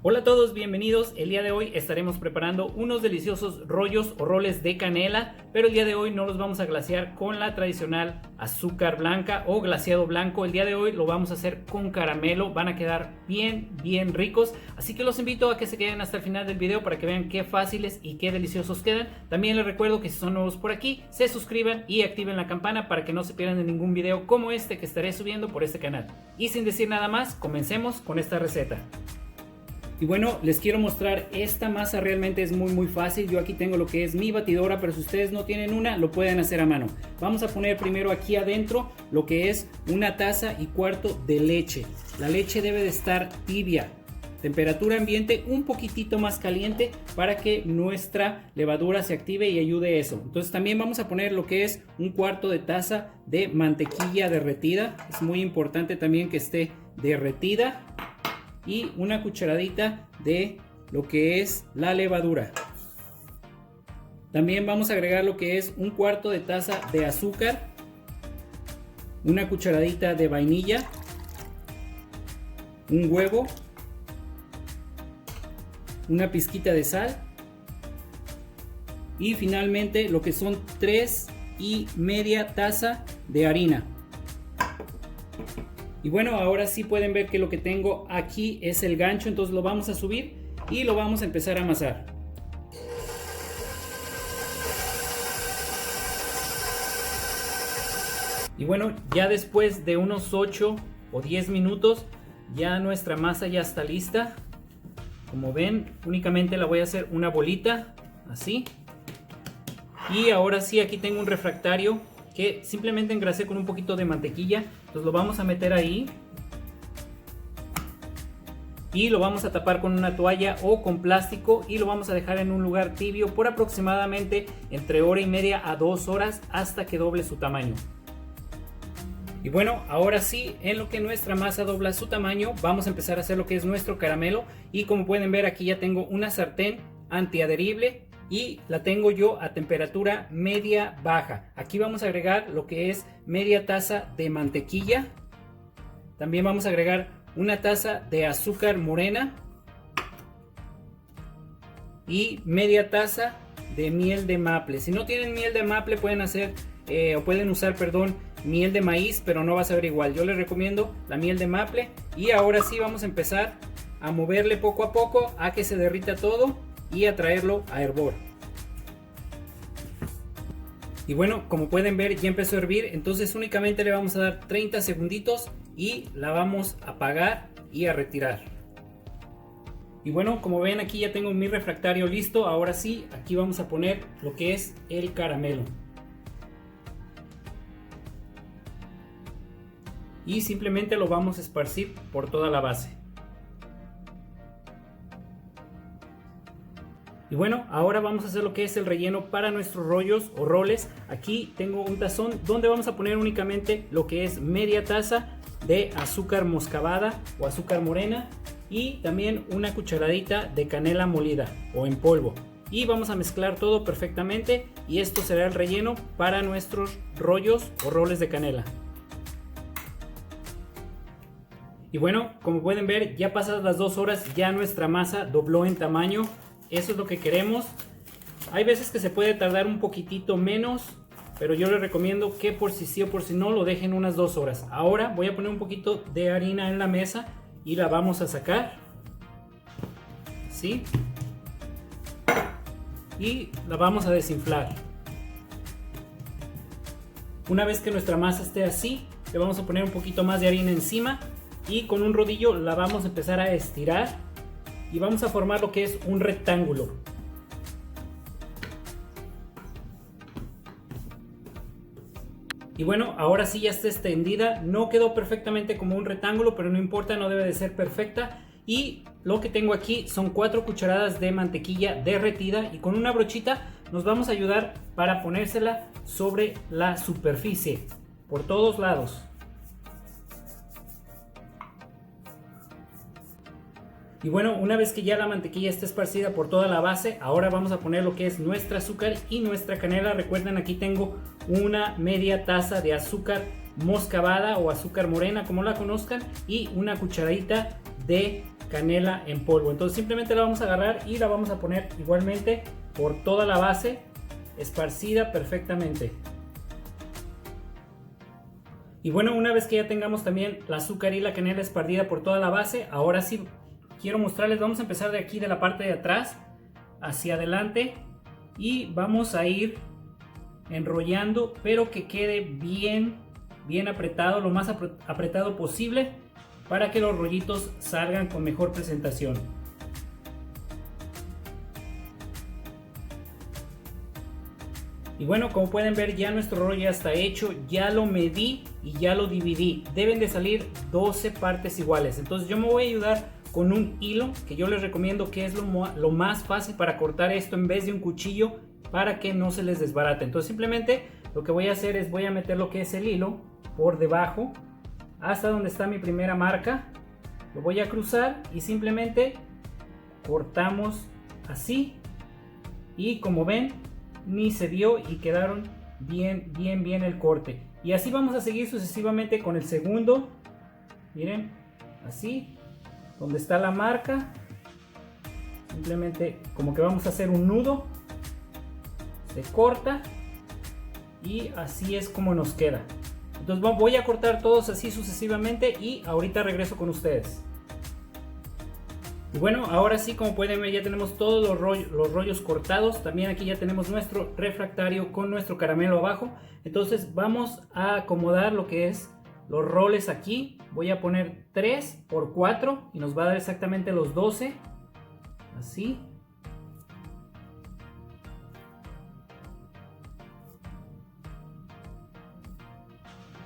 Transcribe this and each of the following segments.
Hola a todos, bienvenidos. El día de hoy estaremos preparando unos deliciosos rollos o roles de canela, pero el día de hoy no los vamos a glasear con la tradicional azúcar blanca o glaseado blanco. El día de hoy lo vamos a hacer con caramelo, van a quedar bien ricos, así que los invito a que se queden hasta el final del video para que vean qué fáciles y qué deliciosos quedan. También les recuerdo que si son nuevos por aquí, se suscriban y activen la campana para que no se pierdan de ningún video como este que estaré subiendo por este canal. Y sin decir nada más, comencemos con esta receta. Y bueno, les quiero mostrar esta masa, realmente es muy fácil. Yo aquí tengo lo que es mi batidora, pero si ustedes no tienen una, lo pueden hacer a mano. Vamos a poner primero aquí adentro lo que es 1,25 tazas de leche. La leche debe de estar tibia, temperatura ambiente un poquitito más caliente para que nuestra levadura se active y ayude eso. Entonces también vamos a poner lo que es 1/4 de taza de mantequilla derretida. Es muy importante también que esté derretida. Y una cucharadita de lo que es la levadura. También vamos a agregar lo que es 1/4 de taza de azúcar, una cucharadita de vainilla, un huevo, una pizquita de sal y finalmente lo que son 3,5 tazas de harina. Y bueno, ahora sí pueden ver que lo que tengo aquí es el gancho, entonces lo vamos a subir y lo vamos a empezar a amasar. Y bueno, ya después de unos 8 o 10 minutos, ya nuestra masa ya está lista. Como ven, únicamente la voy a hacer una bolita, así. Y ahora sí, aquí tengo un refractario que simplemente engrasé con un poquito de mantequilla. Entonces lo vamos a meter ahí y lo vamos a tapar con una toalla o con plástico y lo vamos a dejar en un lugar tibio por aproximadamente entre 1h30 a 2 horas hasta que doble su tamaño. Y bueno, ahora sí, en lo que nuestra masa dobla su tamaño, vamos a empezar a hacer lo que es nuestro caramelo. Y como pueden ver, aquí ya tengo una sartén antiadherible y la tengo yo a temperatura media baja. Aquí vamos a agregar lo que es media taza de mantequilla. También vamos a agregar 1 taza de azúcar morena y media taza de miel de maple. Si no tienen miel de maple pueden hacer pueden usar, miel de maíz, pero no va a saber igual. Yo les recomiendo la miel de maple. Y ahora sí vamos a empezar a moverle poco a poco a que se derrita todo y a traerlo a hervor. Y bueno, como pueden ver, ya empezó a hervir, entonces únicamente le vamos a dar 30 segunditos y la vamos a apagar y a retirar. Y bueno, como ven, aquí ya tengo mi refractario listo. Ahora sí, aquí vamos a poner lo que es el caramelo. Y simplemente lo vamos a esparcir por toda la base. Y bueno, ahora vamos a hacer lo que es el relleno para nuestros rollos o roles. Aquí tengo un tazón donde vamos a poner únicamente lo que es media taza de azúcar moscabada o azúcar morena y también una cucharadita de canela molida o en polvo. Y vamos a mezclar todo perfectamente y esto será el relleno para nuestros rollos o roles de canela. Y bueno, como pueden ver, ya pasadas las 2 horas ya nuestra masa dobló en tamaño. Eso es lo que queremos. Hay veces que se puede tardar un poquitito menos, pero yo les recomiendo que por si sí o por si no lo dejen unas 2 horas. Ahora voy a poner un poquito de harina en la mesa y la vamos a sacar. ¿Sí? Y la vamos a desinflar. Una vez que nuestra masa esté así, le vamos a poner un poquito más de harina encima y con un rodillo la vamos a empezar a estirar. Y vamos a formar lo que es un rectángulo. Y bueno, ahora sí ya está extendida. No quedó perfectamente como un rectángulo, pero no importa, no debe de ser perfecta. Y lo que tengo aquí son 4 cucharadas de mantequilla derretida. Y con una brochita nos vamos a ayudar para ponérsela sobre la superficie, por todos lados. Y bueno, una vez que ya la mantequilla está esparcida por toda la base, ahora vamos a poner lo que es nuestra azúcar y nuestra canela. Recuerden, aquí tengo una media taza de azúcar moscabada o azúcar morena, como la conozcan, y una cucharadita de canela en polvo. Entonces simplemente la vamos a agarrar y la vamos a poner igualmente por toda la base, esparcida perfectamente. Y bueno, una vez que ya tengamos también el azúcar y la canela esparcida por toda la base, ahora sí quiero mostrarles, vamos a empezar de aquí, de la parte de atrás hacia adelante, y vamos a ir enrollando, pero que quede bien apretado, lo más apretado posible, para que los rollitos salgan con mejor presentación. Y bueno, como pueden ver, ya nuestro rollo ya está hecho, ya lo medí y ya lo dividí. Deben de salir 12 partes iguales. Entonces yo me voy a ayudar con un hilo, que yo les recomiendo que es lo más fácil para cortar esto en vez de un cuchillo, para que no se les desbarate. Entonces simplemente lo que voy a hacer es voy a meter lo que es el hilo por debajo hasta donde está mi primera marca. Lo voy a cruzar y simplemente cortamos así, y como ven, ni se vio y quedaron bien el corte. Y así vamos a seguir sucesivamente con el segundo. Miren, así, donde está la marca, simplemente como que vamos a hacer un nudo, se corta y así es como nos queda. Entonces voy a cortar todos así sucesivamente y ahorita regreso con ustedes. Y bueno, ahora sí, como pueden ver, ya tenemos todos los rollos cortados. También aquí ya tenemos nuestro refractario con nuestro caramelo abajo. Entonces vamos a acomodar lo que es los roles aquí. Voy a poner 3 por 4 y nos va a dar exactamente los 12. Así.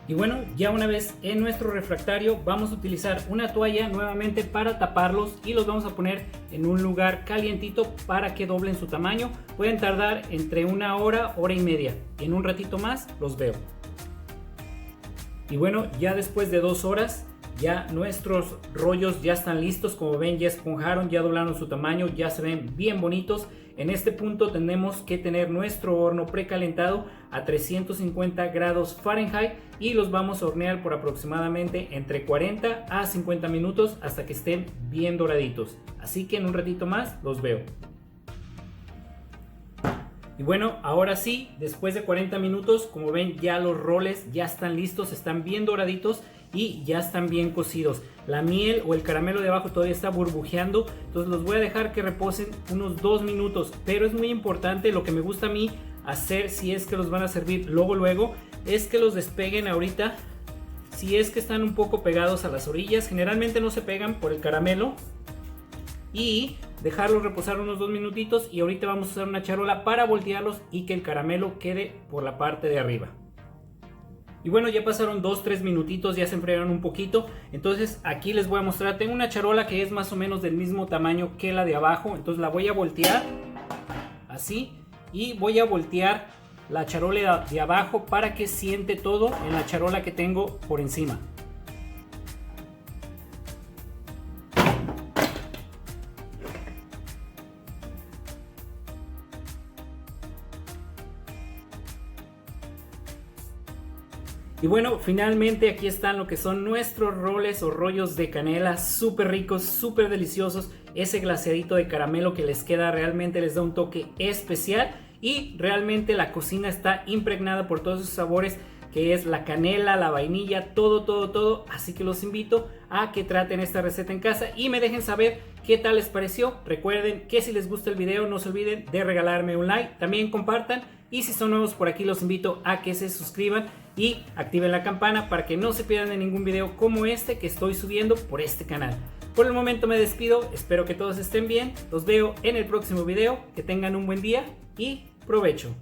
Y bueno, ya una vez en nuestro refractario vamos a utilizar una toalla nuevamente para taparlos y los vamos a poner en un lugar calientito para que doblen su tamaño. Pueden tardar entre una hora, hora y media. En un ratito más los veo. Y bueno, ya después de 2 horas ya nuestros rollos ya están listos. Como ven, ya esponjaron, ya doblaron su tamaño, ya se ven bien bonitos. En este punto tenemos que tener nuestro horno precalentado a 350 grados Fahrenheit y los vamos a hornear por aproximadamente entre 40 a 50 minutos hasta que estén bien doraditos. Así que en un ratito más los veo. Y bueno, ahora sí, después de 40 minutos, como ven, ya los roles ya están listos, están bien doraditos y ya están bien cocidos. La miel o el caramelo de abajo todavía está burbujeando, entonces los voy a dejar que reposen unos 2 minutos. Pero es muy importante, lo que me gusta a mí hacer si es que los van a servir luego, es que los despeguen ahorita. Si es que están un poco pegados a las orillas, generalmente no se pegan por el caramelo, y dejarlos reposar unos 2 minutitos. Y ahorita vamos a usar una charola para voltearlos y que el caramelo quede por la parte de arriba. Y bueno, ya pasaron 2-3 minutitos, ya se enfriaron un poquito. Entonces aquí les voy a mostrar, tengo una charola que es más o menos del mismo tamaño que la de abajo. Entonces la voy a voltear así y voy a voltear la charola de abajo para que siente todo en la charola que tengo por encima. Y bueno, finalmente aquí están lo que son nuestros roles o rollos de canela, súper ricos, súper deliciosos. Ese glaseadito de caramelo que les queda realmente les da un toque especial, y realmente la cocina está impregnada por todos esos sabores que es la canela, la vainilla, todo. Así que los invito a que traten esta receta en casa y me dejen saber qué tal les pareció. Recuerden que si les gusta el video no se olviden de regalarme un like, también compartan, y si son nuevos por aquí los invito a que se suscriban y activen la campana para que no se pierdan de ningún video como este que estoy subiendo por este canal. Por el momento me despido, espero que todos estén bien, los veo en el próximo video, que tengan un buen día y provecho.